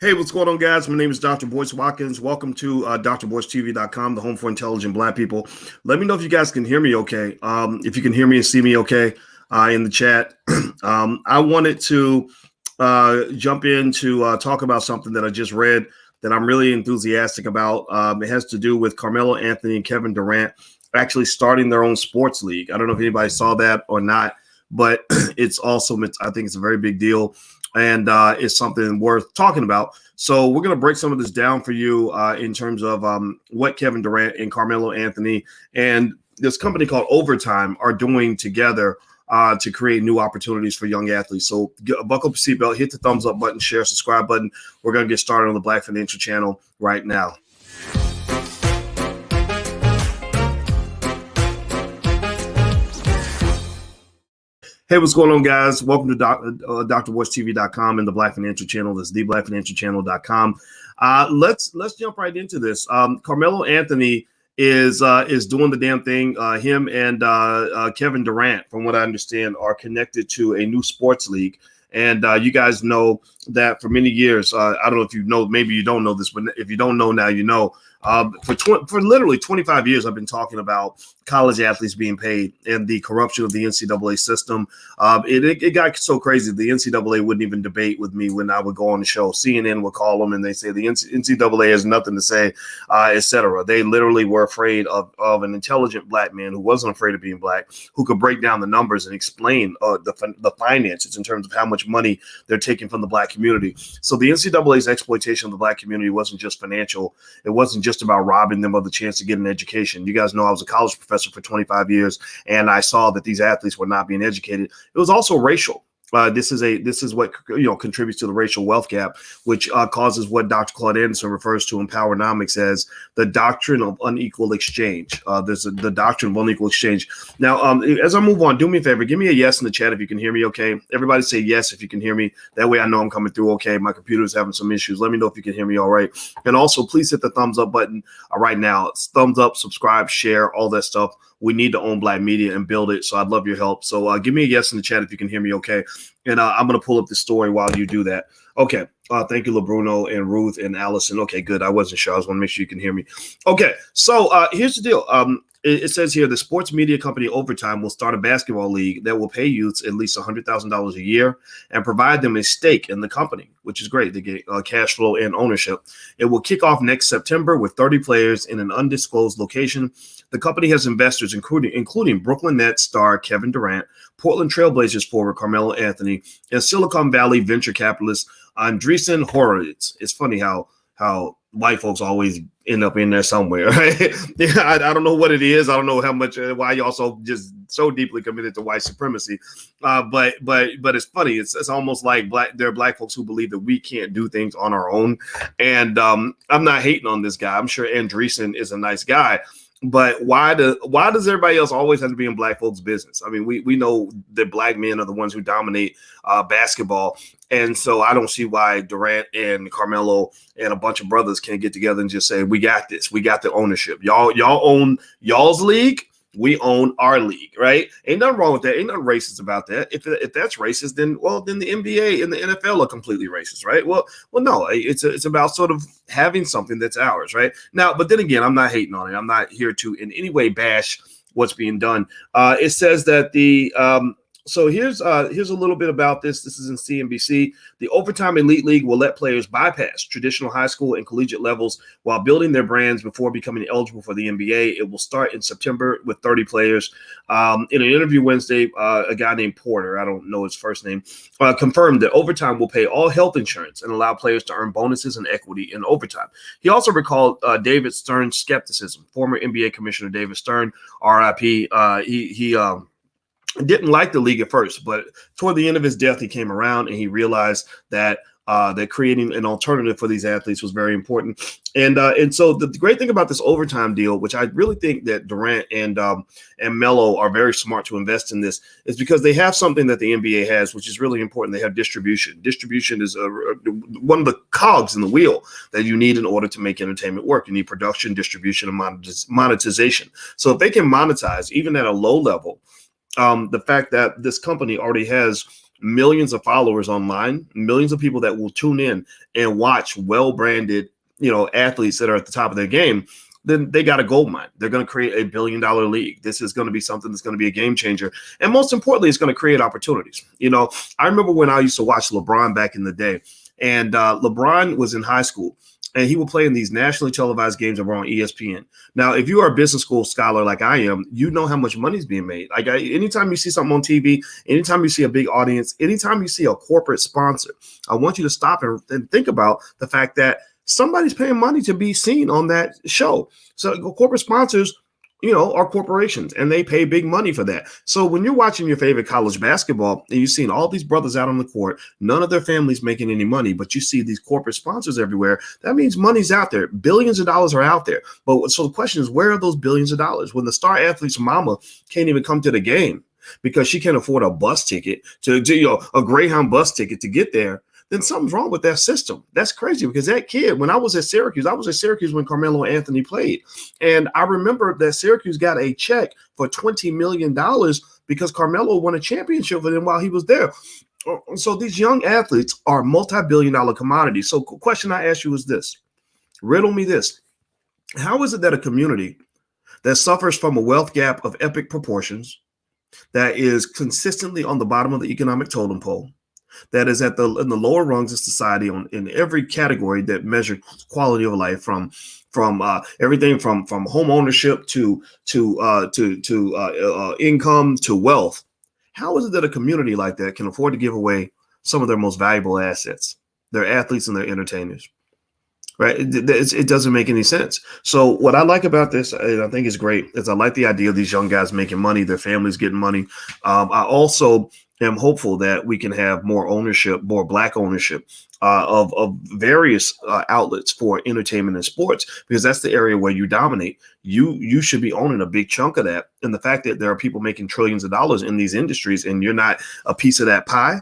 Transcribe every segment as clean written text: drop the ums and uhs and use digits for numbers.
Hey, what's going on, guys? My name is Dr. Boyce Watkins. Welcome to drboycetv.com, the home for intelligent Black people. Let me know if you guys can hear me okay. If you can hear me and see me okay in the chat. I wanted to jump in to talk about something that I just read that I'm really enthusiastic about. It has to do with Carmelo Anthony and Kevin Durant actually starting their own sports league. I don't know if anybody saw that or not, but it's awesome. I think it's a very big deal. And it's something worth talking about. So we're going to break some of this down for you in terms of what Kevin Durant and Carmelo Anthony and this company called Overtime are doing together to create new opportunities for young athletes. So buckle up your seatbelt, hit the thumbs up button, share, subscribe button. We're going to get started on the Black Financial Channel right now. Hey, what's going on, guys? Welcome to drboycetv.com and the Black Financial Channel. That's theblackfinancialchannel.com. Let's jump right into this. Carmelo Anthony is doing the damn thing. Him and Kevin Durant, from what I understand, are connected to a new sports league. And you guys know that for many years, I don't know if you know, maybe you don't know this, but if you don't know now, you know. For literally 25 years, I've been talking about college athletes being paid and the corruption of the NCAA system. It got so crazy. The NCAA wouldn't even debate with me when I would go on the show. CNN would call them and they say the NCAA has nothing to say, etc. They literally were afraid of an intelligent Black man who wasn't afraid of being Black, who could break down the numbers and explain the finances in terms of how much money they're taking from the Black community. So the NCAA's exploitation of the Black community wasn't just financial. It wasn't just about robbing them of the chance to get an education. You guys know I was a college professor for 25 years, and I saw that these athletes were not being educated. It was also racial. This is what contributes to the racial wealth gap, which causes what Dr. Claude Anderson refers to in Powernomics as the doctrine of unequal exchange. There's the doctrine of unequal exchange. Now, as I move on, do me a favor, give me a yes in the chat if you can hear me okay. Everybody say yes if you can hear me. That way I know I'm coming through okay. My computer's having some issues. Let me know if you can hear me all right. And also, please hit the thumbs up button right now. It's thumbs up, subscribe, share, all that stuff. We need to own Black media and build it. So I'd love your help. So give me a yes in the chat if you can hear me okay. And I'm going to pull up the story while you do that. Okay. Thank you, LeBruno and Ruth and Allison. Okay, good. I wasn't sure. I was going to make sure you can hear me. Okay. So here's the deal. It says here the sports media company Overtime will start a basketball league that will pay youths at least $100,000 a year and provide them a stake in the company, which is great. They get cash flow and ownership. It will kick off next September with 30 players in an undisclosed location. The company has investors, including Brooklyn Nets star Kevin Durant, Portland Trailblazers forward Carmelo Anthony, and Silicon Valley venture capitalist Andreessen Horowitz. It's funny how white folks always end up in there somewhere, right? I don't know what it is. I don't know why y'all so just so deeply committed to white supremacy. But it's funny. It's almost like there are Black folks who believe that we can't do things on our own. And I'm not hating on this guy. I'm sure Andreessen is a nice guy. But why does everybody else always have to be in Black folks' business? I mean, we know that Black men are the ones who dominate basketball. And so I don't see why Durant and Carmelo and a bunch of brothers can't get together and just say, we got this. We got the ownership. Y'all own y'all's league. We own our league, right? Ain't nothing wrong with that. Ain't nothing racist about that. If that's racist, then the NBA and the NFL are completely racist, right? Well, no, it's about sort of having something that's ours, right? Now, but then again, I'm not hating on it. I'm not here to in any way bash what's being done. It says that so here's a little bit about this. This is in CNBC. The Overtime Elite League will let players bypass traditional high school and collegiate levels while building their brands before becoming eligible for the NBA. It will start in September with 30 players. In an interview Wednesday, a guy named Porter, I don't know his first name, confirmed that Overtime will pay all health insurance and allow players to earn bonuses and equity in overtime. He also recalled David Stern's skepticism. Former NBA Commissioner David Stern, RIP, he didn't like the league at first, but toward the end of his death, he came around and he realized that creating an alternative for these athletes was very important. And so the great thing about this Overtime deal, which I really think that Durant and Melo are very smart to invest in this, is because they have something that the NBA has, which is really important. They have distribution. Distribution is one of the cogs in the wheel that you need in order to make entertainment work. You need production, distribution, and monetization. So if they can monetize, even at a low level, the fact that this company already has millions of followers online, millions of people that will tune in and watch well-branded, athletes that are at the top of their game, then they got a gold mine. They're going to create a $1 billion league. This is going to be something that's going to be a game changer. And most importantly, it's going to create opportunities. I remember when I used to watch LeBron back in the day, and LeBron was in high school, and he would play in these nationally televised games that were on ESPN. Now, if you are a business school scholar like I am, you know how much money is being made. Like anytime you see something on TV, anytime you see a big audience, anytime you see a corporate sponsor, I want you to stop and think about the fact that somebody's paying money to be seen on that show. So corporate sponsors, are corporations, and they pay big money for that. So when you're watching your favorite college basketball and you've seen all these brothers out on the court, none of their families making any money, but you see these corporate sponsors everywhere, that means money's out there. Billions of dollars are out there. But so the question is, where are those billions of dollars when the star athlete's mama can't even come to the game because she can't afford a bus ticket to a Greyhound bus ticket to get there? Then something's wrong with that system. That's crazy, because that kid, when I was at Syracuse when Carmelo Anthony played. And I remember that Syracuse got a check for $20 million because Carmelo won a championship for them while he was there. So these young athletes are multi-billion-dollar commodities. So the question I ask you is this. Riddle me this. How is it that a community that suffers from a wealth gap of epic proportions, that is consistently on the bottom of the economic totem pole, that is in the lower rungs of society in every category that measure quality of life, from everything from home ownership to income to wealth? How is it that a community like that can afford to give away some of their most valuable assets, their athletes and their entertainers? Right? It doesn't make any sense. So what I like about this, and I think is great, is I like the idea of these young guys making money, their families getting money. I also am hopeful that we can have more ownership, more Black ownership of various outlets for entertainment and sports, because that's the area where you dominate. You should be owning a big chunk of that. And the fact that there are people making trillions of dollars in these industries and you're not a piece of that pie,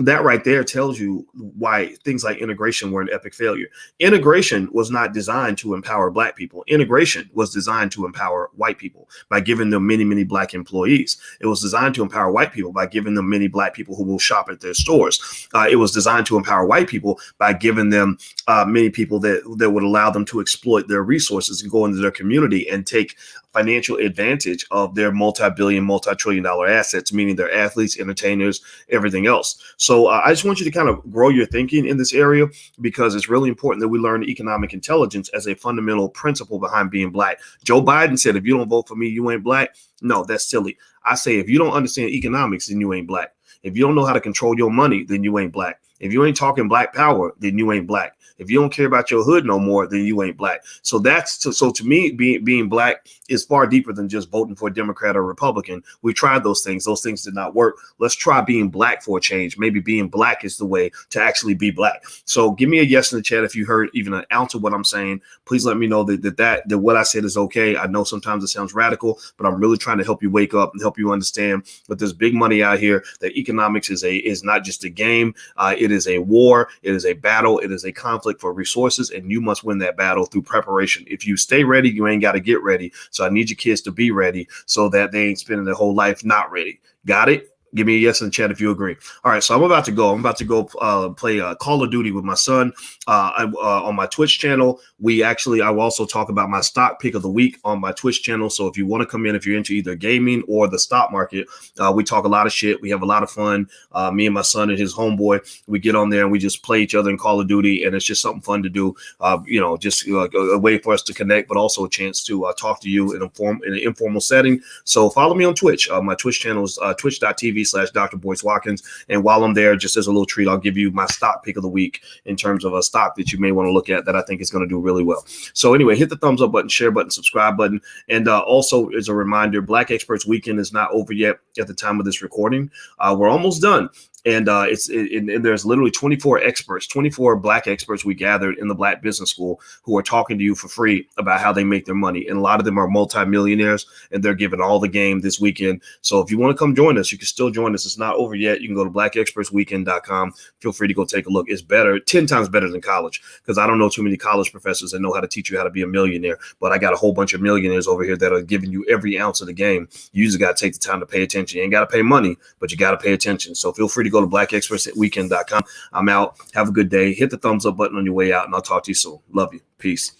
that right there tells you why things like integration were an epic failure. Integration was not designed to empower Black people. Integration was designed to empower white people by giving them many, many Black employees. It was designed to empower white people by giving them many Black people who will shop at their stores. It was designed to empower white people by giving them many people that would allow them to exploit their resources and go into their community and take financial advantage of their multi-billion, multi-trillion-dollar assets, meaning their athletes, entertainers, everything else. So I just want you to kind of grow your thinking in this area, because it's really important that we learn economic intelligence as a fundamental principle behind being Black. Joe Biden said, if you don't vote for me, you ain't Black. No, that's silly. I say, if you don't understand economics, then you ain't Black. If you don't know how to control your money, then you ain't Black. If you ain't talking Black power, then you ain't Black. If you don't care about your hood no more, then you ain't Black. So so to me, being Black is far deeper than just voting for a Democrat or Republican. We tried those things. Those things did not work. Let's try being Black for a change. Maybe being Black is the way to actually be Black. So give me a yes in the chat if you heard even an ounce of what I'm saying. Please let me know that what I said is okay. I know sometimes it sounds radical, but I'm really trying to help you wake up and help you understand that there's big money out here, that economics is not just a game. It is a war. It is a battle. It is a conflict for resources, and you must win that battle through preparation. If you stay ready, you ain't got to get ready. So I need your kids to be ready so that they ain't spending their whole life not ready. Got it? Give me a yes in the chat if you agree. All right, so I'm about to go play Call of Duty with my son on my Twitch channel. I will also talk about my stock pick of the week on my Twitch channel. So if you want to come in, if you're into either gaming or the stock market, we talk a lot of shit. We have a lot of fun. Me and my son and his homeboy, we get on there and we just play each other in Call of Duty, and it's just something fun to do. Just a way for us to connect, but also a chance to talk to you in an informal setting. So follow me on Twitch. My Twitch channel is twitch.tv/Dr. Boyce Watkins. And while I'm there, just as a little treat, I'll give you my stock pick of the week in terms of a stock that you may want to look at that I think is going to do really well. So anyway, hit the thumbs up button, share button, subscribe button. And also as a reminder, Black Experts Weekend is not over yet at the time of this recording. We're almost done. And there's literally 24 Black experts we gathered in the Black Business School who are talking to you for free about how they make their money. And a lot of them are multimillionaires, and they're giving all the game this weekend. So if you want to come join us, you can still join us. It's not over yet. You can go to blackexpertsweekend.com. Feel free to go take a look. It's better, 10 times better than college, because I don't know too many college professors that know how to teach you how to be a millionaire. But I got a whole bunch of millionaires over here that are giving you every ounce of the game. You just got to take the time to pay attention. You ain't got to pay money, but you got to pay attention. So feel free to go go to blackexpertsweekend.com. I'm out. Have a good day. Hit the thumbs up button on your way out, and I'll talk to you soon. Love you. Peace.